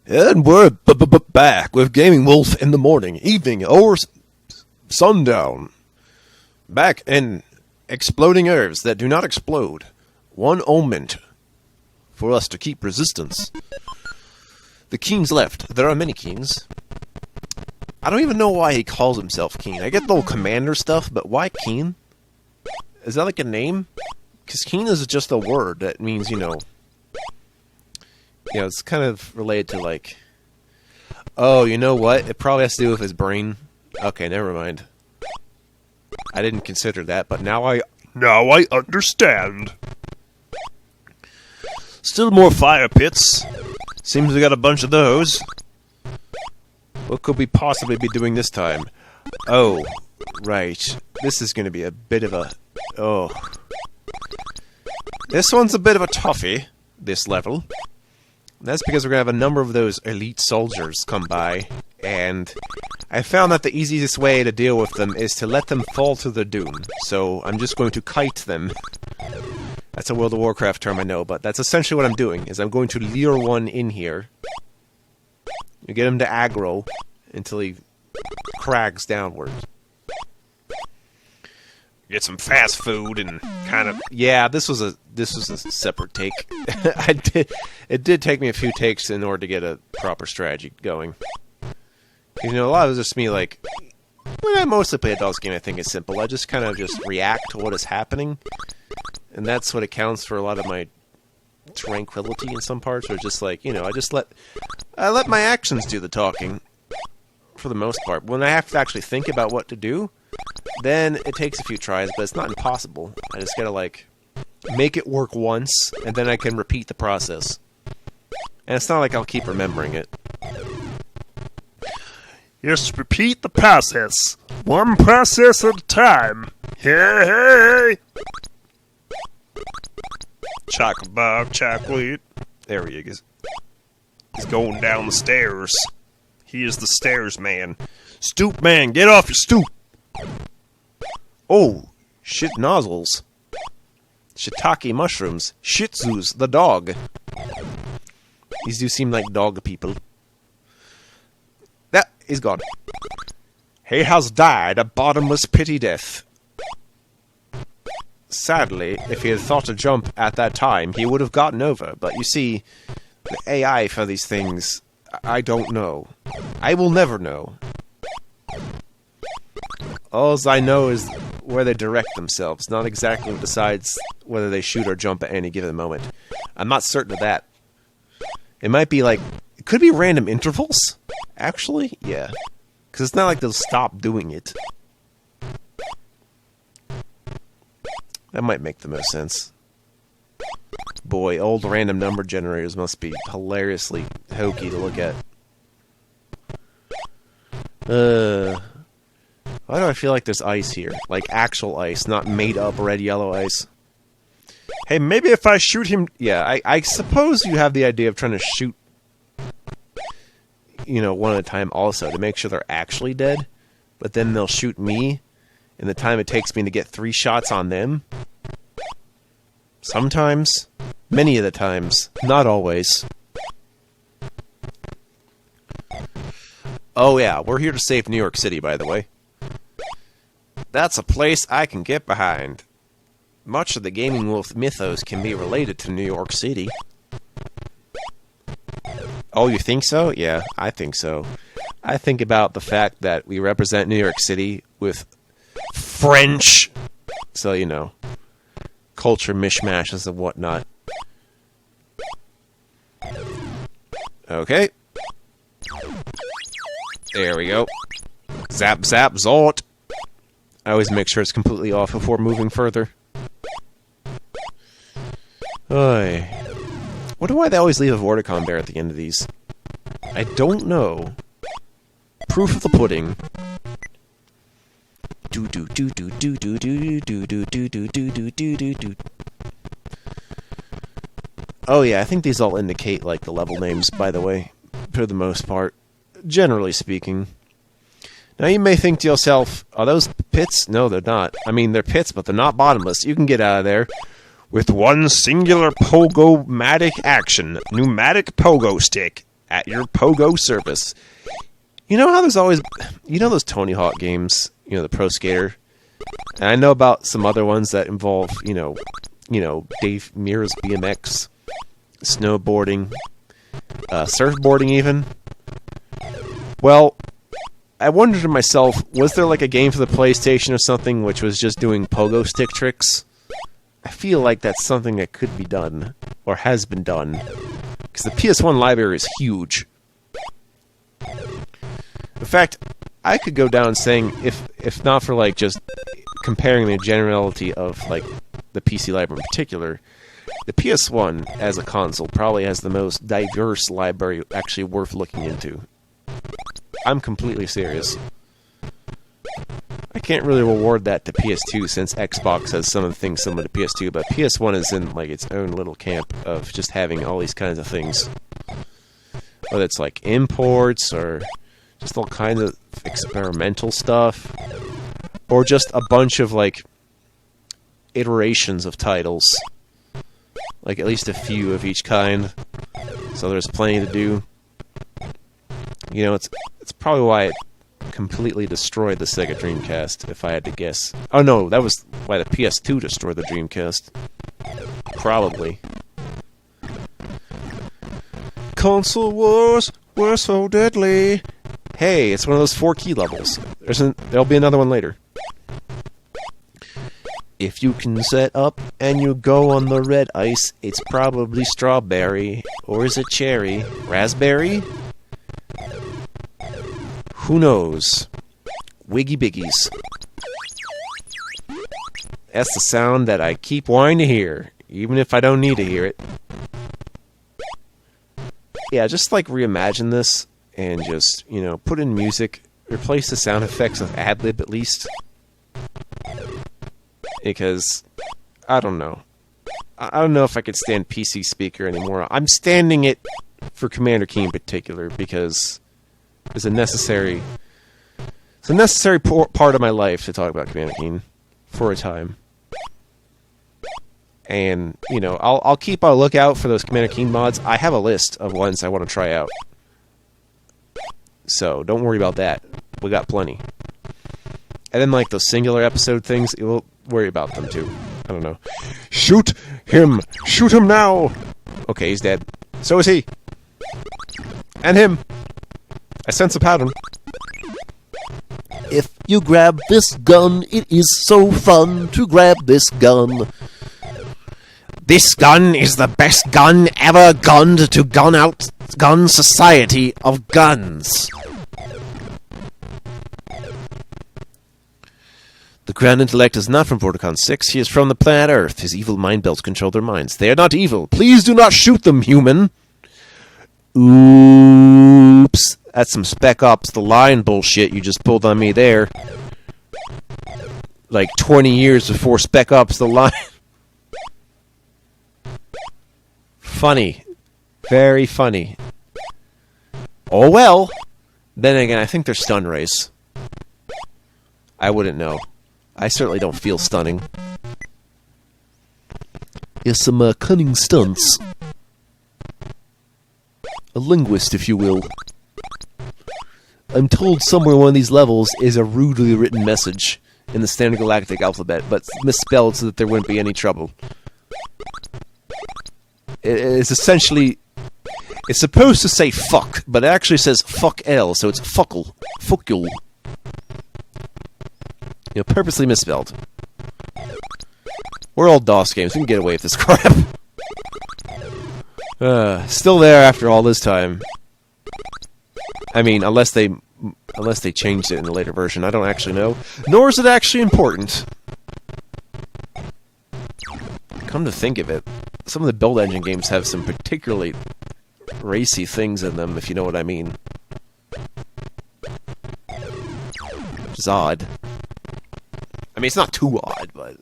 And we're back with Gaming Wolf in the morning, evening, or sundown. Back in exploding herbs that do not explode. One oment for us to keep resistance. The Keen's left. There are many Keens. I don't even know why he calls himself Keen. I get the whole commander stuff, but why Keen? Is that like a name? Because Keen is just a word that means, it's kind of related to, like... Oh, you know what? It probably has to do with his brain. Okay, never mind. I didn't consider that, but now I understand. Still more fire pits. Seems we got a bunch of those. What could we possibly be doing this time? Oh, right. This is going to be a bit of a... Oh. This one's a bit of a toughie, this level. That's because we're going to have a number of those elite soldiers come by, and I found that the easiest way to deal with them is to let them fall to their doom. So I'm just going to kite them. That's a World of Warcraft term, I know, but that's essentially what I'm doing, is I'm going to lure one in here. You get him to aggro until he cracks downwards. Get some fast food and kind of... Yeah, this was a separate take. It did take me a few takes in order to get a proper strategy going. A lot of it was just me, like... When I mostly play a DOS game, I think it's simple. I just kind of just react to what is happening. And that's what accounts for a lot of my tranquility in some parts. Or just like, I let my actions do the talking. For the most part. When I have to actually think about what to do... Then it takes a few tries, but it's not impossible. I just gotta, make it work once, and then I can repeat the process. And it's not like I'll keep remembering it. Just repeat the process. One process at a time. Hey! Chocolate bar, chocolate. There he is. He's going down the stairs. He is the stairs man. Stoop man, get off your stoop! Oh, shit nozzles. Shiitake mushrooms. Shih Tzus, the dog. These do seem like dog people. That is gone. He has died a bottomless pity death. Sadly, if he had thought to jump at that time, he would have gotten over. But you see, the AI for these things, I don't know. I will never know. All I know is where they direct themselves, not exactly what decides whether they shoot or jump at any given moment. I'm not certain of that. It might be it could be random intervals, actually, yeah. Because it's not like they'll stop doing it. That might make the most sense. Boy, old random number generators must be hilariously hokey to look at. Why do I feel like there's ice here? Like actual ice, not made-up red-yellow ice. Hey, maybe if I shoot him... Yeah, I suppose you have the idea of trying to shoot... one at a time also, to make sure they're actually dead. But then they'll shoot me, in the time it takes me to get 3 shots on them. Sometimes. Many of the times. Not always. Oh yeah, we're here to save New York City, by the way. That's a place I can get behind. Much of the Gaming Wolf mythos can be related to New York City. Oh, you think so? Yeah, I think so. I think about the fact that we represent New York City with French. So, culture mishmashes and whatnot. Okay. There we go. Zap, zap, zort. I always make sure it's completely off before moving further. Oy. Wonder why they always leave a Vorticon bear at the end of these. I don't know. Proof of the pudding. Do do do do do do do do do do do do do do do. Oh yeah, I think these all indicate the level names, by the way, for the most part, generally speaking. Now you may think to yourself, are those pits? No, they're not. I mean, they're pits, but they're not bottomless. You can get out of there with one singular pogo-matic action. Pneumatic pogo stick. at your pogo service. You know how there's always, those Tony Hawk games, the Pro Skater? And I know about some other ones that involve, Dave Mirra's BMX, snowboarding, surfboarding even. Well, I wondered to myself, was there like a game for the PlayStation or something which was just doing pogo stick tricks? I feel like that's something that could be done, or has been done, because the PS1 library is huge. In fact, I could go down saying, if not for like just comparing the generality of like the PC library in particular, the PS1 as a console probably has the most diverse library actually worth looking into. I'm completely serious. I can't really reward that to PS2 since Xbox has some of the things similar to PS2, but PS1 is in like its own little camp of just having all these kinds of things. Whether it's like imports or just all kinds of experimental stuff, or just a bunch of like iterations of titles, like at least a few of each kind. So there's plenty to do. It's probably why it completely destroyed the Sega Dreamcast, if I had to guess. Oh no, that was why the PS2 destroyed the Dreamcast. Probably. Console wars were so deadly. Hey, it's one of those 4-key levels. There'll be another one later. If you can set up and you go on the red ice, it's probably strawberry. Or is it cherry? Raspberry? Who knows? Wiggy biggies. That's the sound that I keep wanting to hear, even if I don't need to hear it. Yeah, just like reimagine this and just, put in music, replace the sound effects with ad-lib at least. Because, I don't know. I don't know if I could stand PC Speaker anymore. I'm standing it for Commander Keen in particular because it's a necessary part of my life to talk about Commander Keen for a time. And, I'll keep a lookout for those Commander Keen mods. I have a list of ones I want to try out. So, don't worry about that. We got plenty. And then, like, those singular episode things, we'll worry about them, too. I don't know. Shoot him! Shoot him now! Okay, he's dead. So is he. And him. I sense a pattern. If you grab this gun, it is so fun to grab this gun. This gun is the best gun ever gunned to gun out gun society of guns. The Grand Intellect is not from Vorticon 6. He is from the planet Earth. His evil mind belts control their minds. They are not evil. Please do not shoot them, human. Oops. That's some Spec Ops The Line bullshit you just pulled on me there. Like 20 years before Spec Ops The Line. Funny. Very funny. Oh well. Then again, I think they're stun rays. I wouldn't know. I certainly don't feel stunning. Yes, some cunning stunts. A linguist, if you will. I'm told somewhere one of these levels is a rudely written message in the Standard Galactic alphabet, but misspelled so that there wouldn't be any trouble. It's essentially... It's supposed to say fuck, but it actually says fuck L, so it's fuckle. Fuckule. Purposely misspelled. We're all DOS games. We can get away with this crap. Still there after all this time. I mean, unless they changed it in a later version. I don't actually know. Nor is it actually important. Come to think of it, some of the Build Engine games have some particularly racy things in them, if you know what I mean. Which is odd. I mean, it's not too odd, but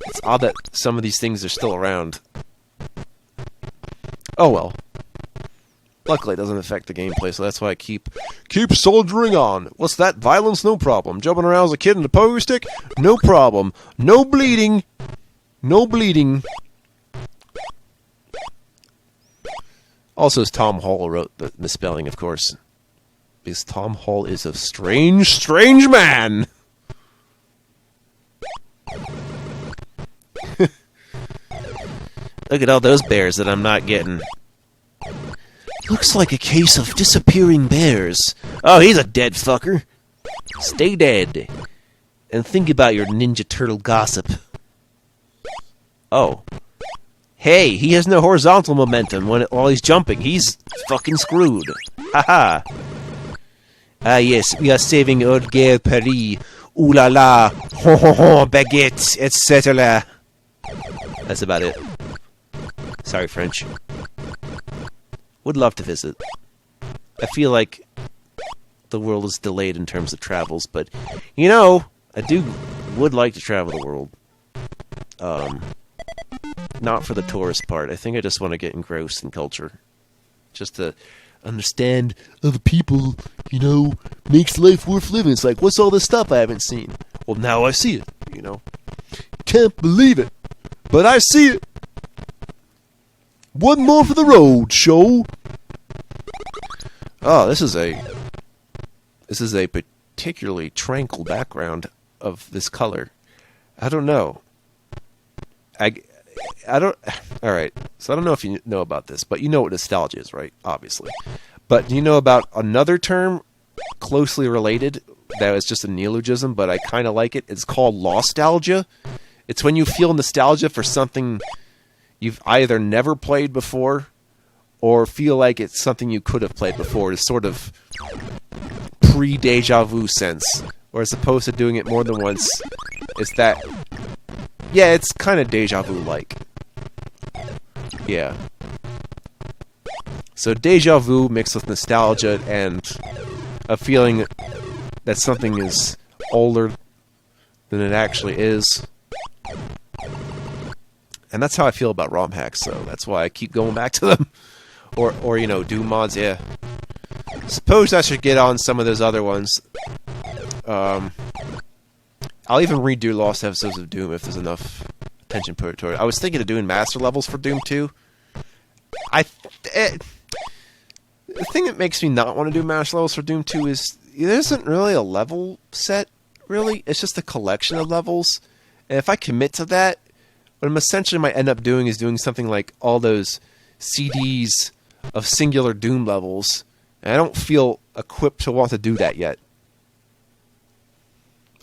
it's odd that some of these things are still around. Oh well. Luckily, it doesn't affect the gameplay, so that's why I keep soldiering on. What's that? Violence? No problem. Jumping around as a kid in a pogo stick? No problem. No bleeding. No bleeding. Also, as Tom Hall wrote the misspelling, of course. Because Tom Hall is a strange, strange man! Look at all those bears that I'm not getting. Looks like a case of disappearing bears. Oh, he's a dead fucker. Stay dead. And think about your Ninja Turtle gossip. Oh. Hey, he has no horizontal momentum while he's jumping. He's fucking screwed. Haha. Ah, yes, we are saving Old Gare Paris. Ooh la la. Ho ho ho, baguette, etc. That's about it. Sorry, French. Would love to visit. I feel like the world is delayed in terms of travels, but, you know, would like to travel the world. Not for the tourist part. I think I just want to get engrossed in culture. Just to understand other people, you know, makes life worth living. It's like, what's all this stuff I haven't seen? Well, now I see it, you know. Can't believe it, but I see it. One more for the road show. Oh, this is a particularly tranquil background of this color. I don't know. I don't. All right. So I don't know if you know about this, but you know what nostalgia is, right? Obviously. But do you know about another term closely related that is just a neologism, but I kind of like it? It's called nostalgia. It's when you feel nostalgia for something you've either never played before or feel like it's something you could have played before. It's sort of pre-deja vu sense. Or as opposed to doing it more than once, it's that... Yeah, it's kind of deja vu-like. Yeah. So deja vu mixed with nostalgia and a feeling that something is older than it actually is. And that's how I feel about ROM hacks, so that's why I keep going back to them. Or you know, Doom mods, yeah. Suppose I should get on some of those other ones. I'll even redo lost episodes of Doom if there's enough attention put toward it. I was thinking of doing master levels for Doom 2. The thing that makes me not want to do master levels for Doom 2 is there isn't really a level set, really. It's just a collection of levels. And if I commit to that, what I'm essentially might end up doing is doing something like all those CDs of singular Doom levels. And I don't feel equipped to want to do that yet.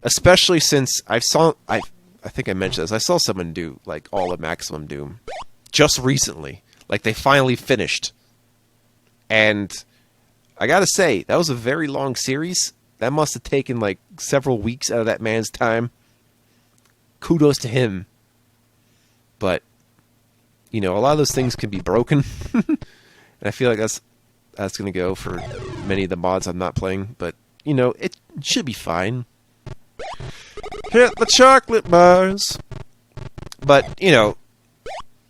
Especially since I think I mentioned this. I saw someone do like all of Maximum Doom just recently. Like they finally finished. And I gotta say, that was a very long series. That must have taken like several weeks out of that man's time. Kudos to him. But, you know, a lot of those things can be broken. And I feel like that's going to go for many of the mods I'm not playing. But, you know, it should be fine. Hit the chocolate bars. But, you know,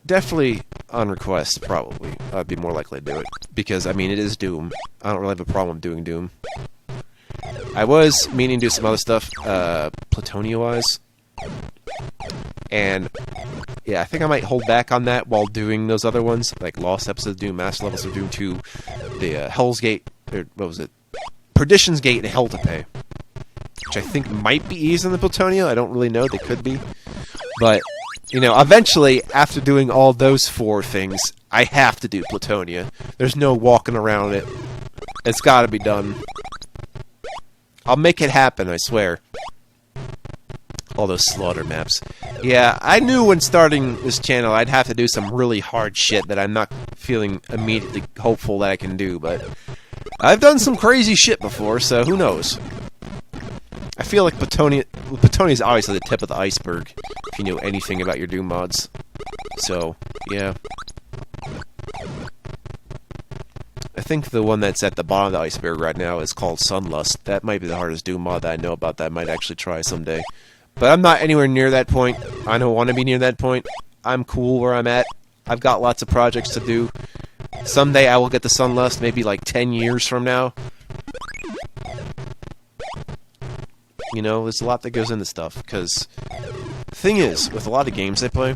definitely on request, probably. I'd be more likely to do it. Because, I mean, it is Doom. I don't really have a problem doing Doom. I was meaning to do some other stuff, Platonia-wise. And, yeah, I think I might hold back on that while doing those other ones, like Lost Episodes of Doom, Master Levels of Doom 2, the Hell's Gate, or what was it? Perdition's Gate and Hell to Pay. Which I think might be easier than Platonia. I don't really know. They could be. But, you know, eventually, after doing all those 4 things, I have to do Platonia. There's no walking around it. It's got to be done. I'll make it happen, I swear. All those slaughter maps. Yeah, I knew when starting this channel I'd have to do some really hard shit that I'm not feeling immediately hopeful that I can do, but I've done some crazy shit before, so who knows. I feel like Platonia is obviously the tip of the iceberg, if you know anything about your Doom mods. So, yeah. I think the one that's at the bottom of the iceberg right now is called Sunlust. That might be the hardest Doom mod that I know about that I might actually try someday. But I'm not anywhere near that point. I don't want to be near that point. I'm cool where I'm at. I've got lots of projects to do. Someday I will get the Sunlust, maybe like 10 years from now. You know, there's a lot that goes into stuff, because the thing is, with a lot of games I play,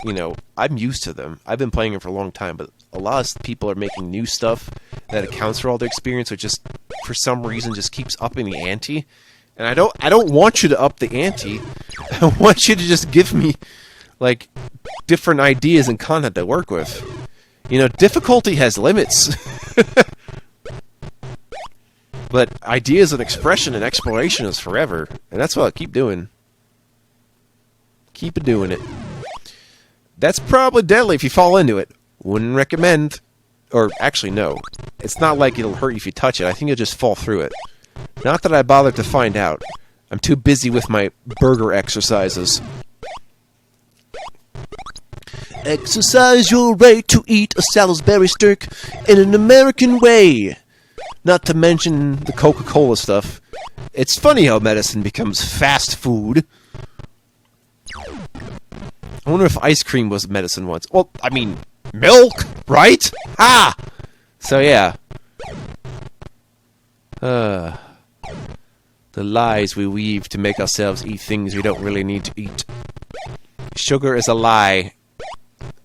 you know, I'm used to them. I've been playing them for a long time, but a lot of people are making new stuff that accounts for all the experience, or just for some reason just keeps upping the ante. And I don't want you to up the ante. I want you to just give me like different ideas and content to work with. You know, difficulty has limits. But ideas and expression and exploration is forever. And that's what I'll keep doing. Keep doing it. That's probably deadly if you fall into it. Wouldn't recommend. Or, actually, no. It's not like it'll hurt you if you touch it. I think you'll just fall through it. Not that I bothered to find out. I'm too busy with my burger exercises. Exercise your right to eat a Salisbury steak in an American way. Not to mention the Coca-Cola stuff. It's funny how medicine becomes fast food. I wonder if ice cream was medicine once. Well, I mean, milk, right? Ha! So, yeah. The lies we weave to make ourselves eat things we don't really need to eat. Sugar is a lie.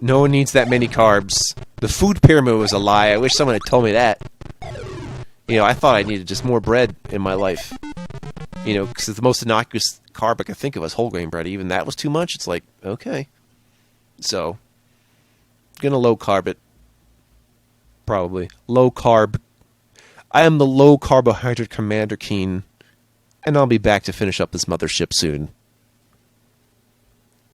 No one needs that many carbs. The food pyramid was a lie. I wish someone had told me that. You know, I thought I needed just more bread in my life. You know, because the most innocuous carb I could think of was whole grain bread. Even that was too much. It's like, okay. So, gonna low carb it. Probably. Low carb. I am the low carbohydrate Commander Keen. And I'll be back to finish up this mothership soon.